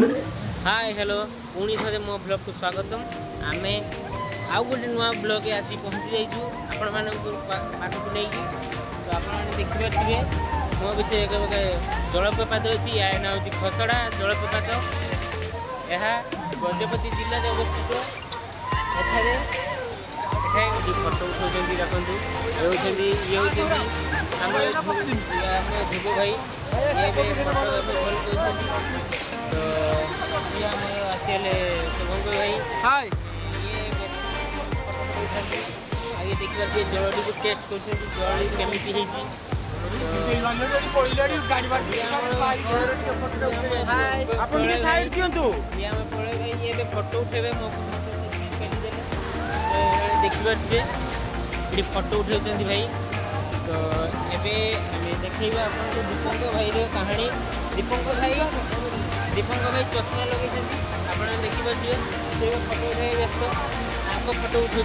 Hi hello पुणी थे मो ब्लॉग को स्वागतम आम आउ गोटे नुआ ब्लॉग आसी पहुँची जाइछु आपण मानक पाखक नहीं तो आपने देखिपे मो विषय गोटे जलप्रपात अच्छी या ना हूँ खसड़ा जलप्रपात यह गजपति जिले में अवस्थित एठारे फटो उठाऊँ देखते ये होती आम ध्रुव भाई ये फटो भल कर तो ये आसिले शुभंकर भाई हाय ये आगे देखिए जल को टेस्ट कर जल केमी फटो उठे देखिए ये फटो उठे भाई तो ये देखिए आपको दीपंकर भाई कहानी दीपंकर भाई चश्मा लगे आप देखिए से फटो उठे व्यस्त आप फटो उठाऊँ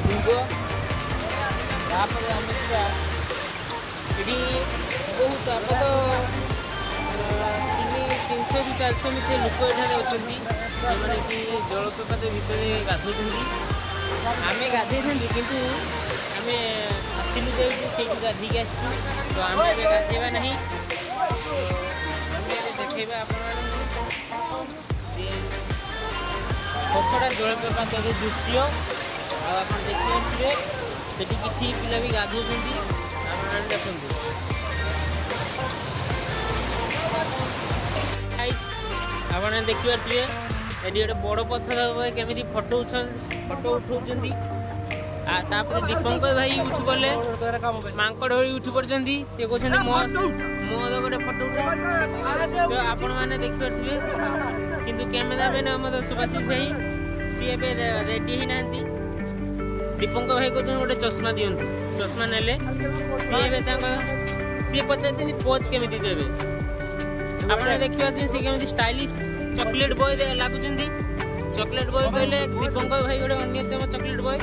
भृंग तापर आम ये बहुत आप तो 300 ରୁ 400 मीटर लोक एठार अच्छा जो मैंने कि जलप्रपात भितर गाधों आम गाधे किंतु आम आसिलु से गाधिक आसू तो आम गाधेबा नहीं देखा आप खसड़ा जलप्रपात दृश्य आप देखिए से किसी पिला भी गाधो देखते आप देखिए ये गोटे बड़ पत्थर केमी फटो उठाऊँ दीपंकर भाई उठी पड़े मांकड़ भाई उठी पड़े सी कहते मो गोटे फटो उठा तो आपण मैंने देखिपे किंतु कैमेरामैन आम सुभाषिष भाई सी रेडी ही ना दीपंकर भाई कहते गोटे चश्मा दिंतु चश्मा नेले सी पचार पोज केमी देवे आप देखिए सी केमी स्टाइलिश चॉकलेट बॉय लगुच चॉकलेट बॉय कहले दीपंकर भाई गोटे अन्यतम चॉकलेट बॉय है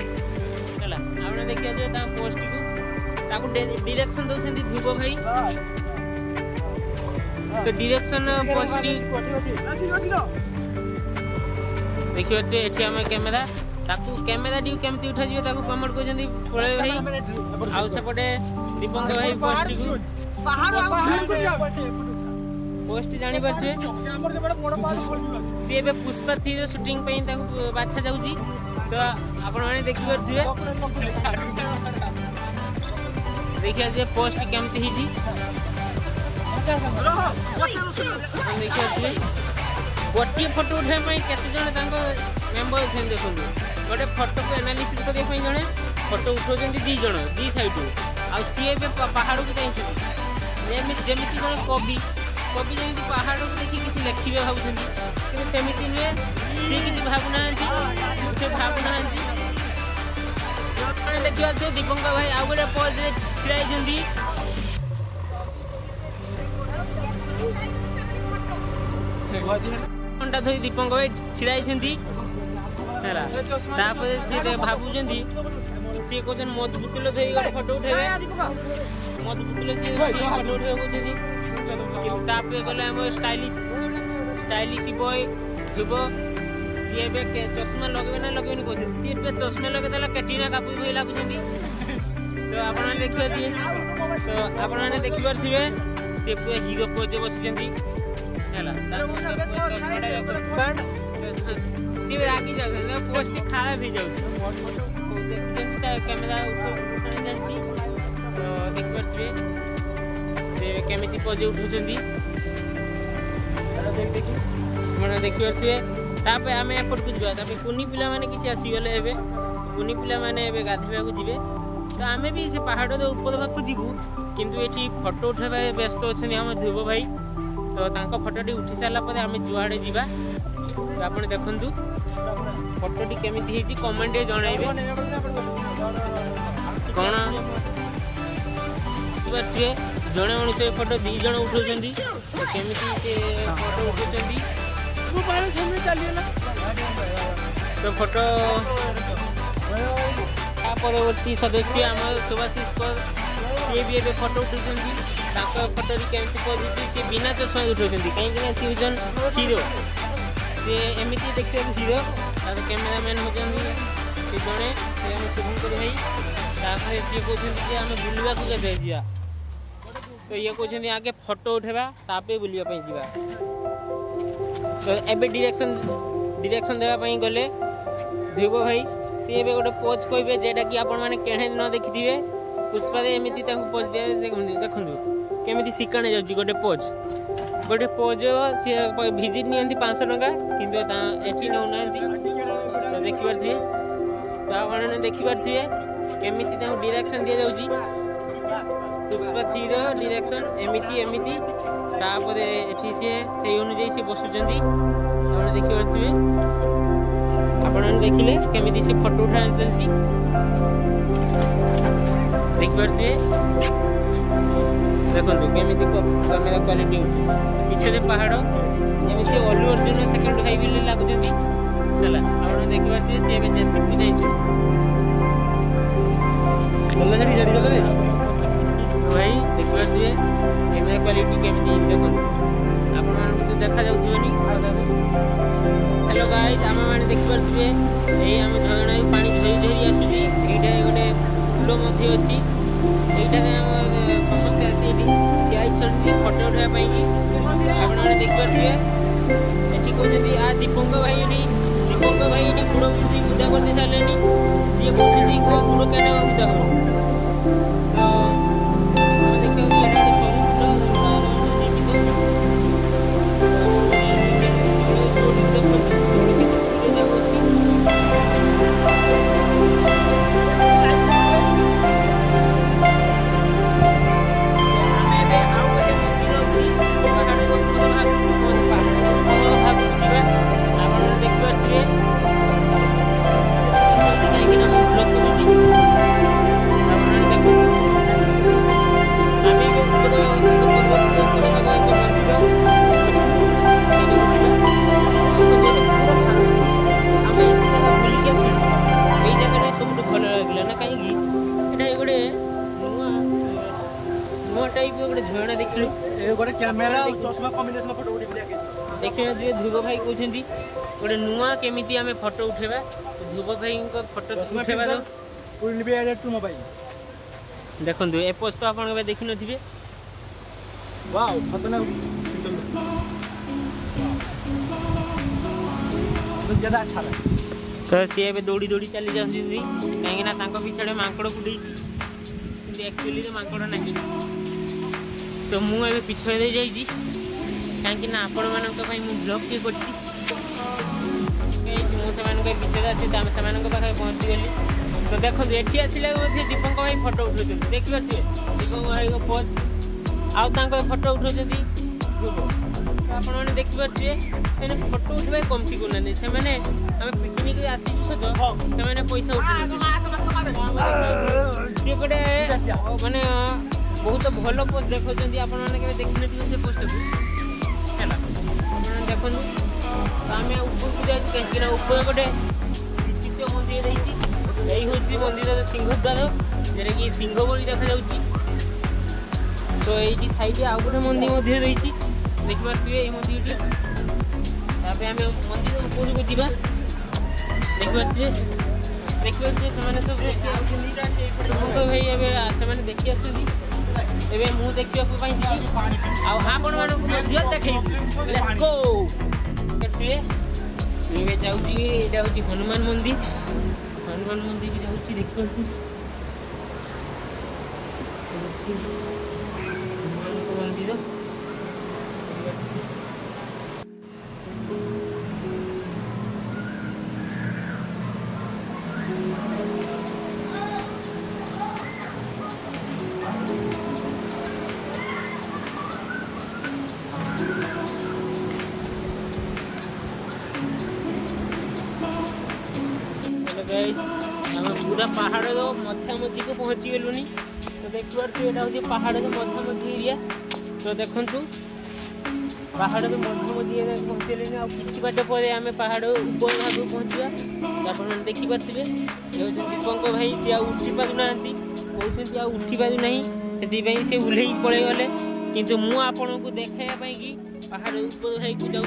आप देखिए पोस्ट को डायरेक्शन दौरान ध्रुव भाई तो डायरेक्शन पोस्ट देखिए ये आम कैमेरा कैमेरा टी केमती उठा जाए प्रमोट कर पड़े भाई आउ सेपटे दीपंकर भाई पोस्ट जानी पारे सी पुष्पा 3 शूटिंग बाछा जाऊँगी तो आपण मैंने देखिपे देखिए पोस्ट केमती देखिए गोटे फटो उठाई केते मेम्बर अच्छे देखो गोटे फटो को एनालीसिस करने जड़े फटो उठाऊँ दी साइड आ सी पहाड़ को जाइए जमी जड़े कवि जमी पहाड़ को देखिए किसी लिखे भावुँ सेमती नुहे सी किसी भावुना से भावुना देखिए दीपंकर भाई आउ गोटे पज छिड़ाई घंटा धरी दीपंकर भाई छिड़ाई सी भावुं सी कहते मद बोतल धरी गोटे फटो उठे मद बोतल सी फटो उठे गले आम स्टाइलिश बॉय ध्रुव सी चश्मा लगे ना लगे कहते सी चश्मा लगे कैटरीना कपूर भाई लगुच तो आप देखिए तो आप देखिपे सी पूरा हीरो पोज बसी सी रागी जाए पोस्ट खराब हो जाए कैमेरा तो देखिपे से केमी पोज उठुं देखिए आम एपट को जावा कुनी पिला माने किसी आसीगले ए कुनी पिला माने गाधेबा को जी तो आम भी से पहाड़ ऊपर भाग जीवु किंतु ये फटो उठा व्यस्त अच्छा आम ध्रुव भाई तो फटोटी उठी सारापर आम जुआड़े जा तो आप देखु फटोटी केमी कमेंट जनइबे कौन बुझे जड़े मनुष्य फटो 2 जन उठाऊँ तो केमी से फटो उठाऊँ तो फटो परवर्ती सदस्य आम सुभाषिष सी भी फटो उठाऊँ फोटो केमती पहुँची सी बिना चश्मा उठाऊँ कहीं सी हूँ हिरो सी एमती देखा हिरो कैमेरामैन होती सी जड़े से आम शुभंकर भाई सी कहते कि आम बुलवा के जा तो ये कहते आगे फोटो उठेबा तापे बुलवाई जा तो एबे डिरेक्शन देवाई गले ध्रुव भाई सी ए गोटे पोज कहे जेटा कि आपण मैंने केणे न देखी पुष्पा एमती पोज देखु केमी शिकाने जाऊँगी गोटे पोज सी भिजिट नि 500 टंका कि नौना तो देखिपे तो आपने देखिपे केमी डिरेक्शन दि जाऊँगी पुष्पा 3 डिरेक्शन एमती एमती तापर एठी सी से अनुजाई सी बसुँच आपने देखिपे आपने देखिले केमी सी फोटो उठा चलती देखिपे देखो केमी कैमेरा क्वालिटी उठी पीछे पहाड़ जमी अल्लू अर्जुन सेकेंड भाई भी लगुच आप देखिपे सी जेसी को जाइए भाई देखिपे कैमेरा क्वालिटी केमी देखो आप देखा जाऊनी हेलो गाइज आम मैंने देखिपे ये आम झरना पानी झरी झरी आसूसी ये गोटे फूल अच्छी यहाँ समस्ते आसी ठिया फोटो उठाई आपने देखिपे ये कहते आ दीपंक भाई ये गुड़ उदा कर सारे सी कहते गुड़ क्या उदा झरना देखिलु गोटे कैमेरा चश्मा कॉम्बिनेशन फोटो देखिए ध्रुव भाई कहते गोटे नुआ केमी आम फोटो उठेबा ध्रुव भाई फोटो उठेबा टू मोबाइल देखो ए पोस्ट तो आप देखी नी वाओ खतरनाक ज्यादा अच्छा तो सी ए दौड़ी दौड़ी चली जाती कहीं पिछड़े मांकड़ कुड़ी एक्चुअली मांकड़ नहीं तो मुझे पिछड़े दे जाइए कहीं आपण मैं ब्लॉग टे कर पिछड़े आसी पाखे पहुँची गली तो देखो ये आसला दीपक भाई फोटो उठाते देखिए दीपक भाई पोज आउ फोटो उठाते आपने देखिपे फोटो उठा कमती करना से पिकनिक आसी से पैसा उठे गोटे मानने बहुत भल पोस्ट देखा आपने देखी से पोस्ट को देखो आम ऊपर को जाए कहीं ऊपर गोटे विचित्र मंदिर यही हूँ मंदिर सिंहद्वार जोटा कि सिंह बोली देखा तो ये साइड आउ गोटे मंदिर देखिपे ये मंदिर आम मंदिर ऊपर को जा देखिपे सब भाई से देखी आसुँच एवं मुझे देखा आपण देखिए जाऊँगी हनुमान मंदिर जाऊँगी देखिए हनुमान मंदिर पूरा पहाड़ मझामझी को पहुँची गलुनी तो देखिए यहाँ हूँ पहाड़ मझामझी एरिया तो देखु पहाड़ मझामझी एरिया पहुँचल कि बाट पर आम पहाड़ ऊपर भाग पहुँचा तो आप देखिपे ये दीपक भाई सी उठी पार ना कहते उठी पार ना ସେଥିପାଇଁ ସେ ଓହ୍ଲେଇକି ପଳେଇ ଗଲେ। କିନ୍ତୁ ମୁଁ ଆପଣଙ୍କୁ ଦେଖାଇବା ପାଇଁ କି ପାହାଡ଼ ଉପର ହେଇକୁ ଯାଉ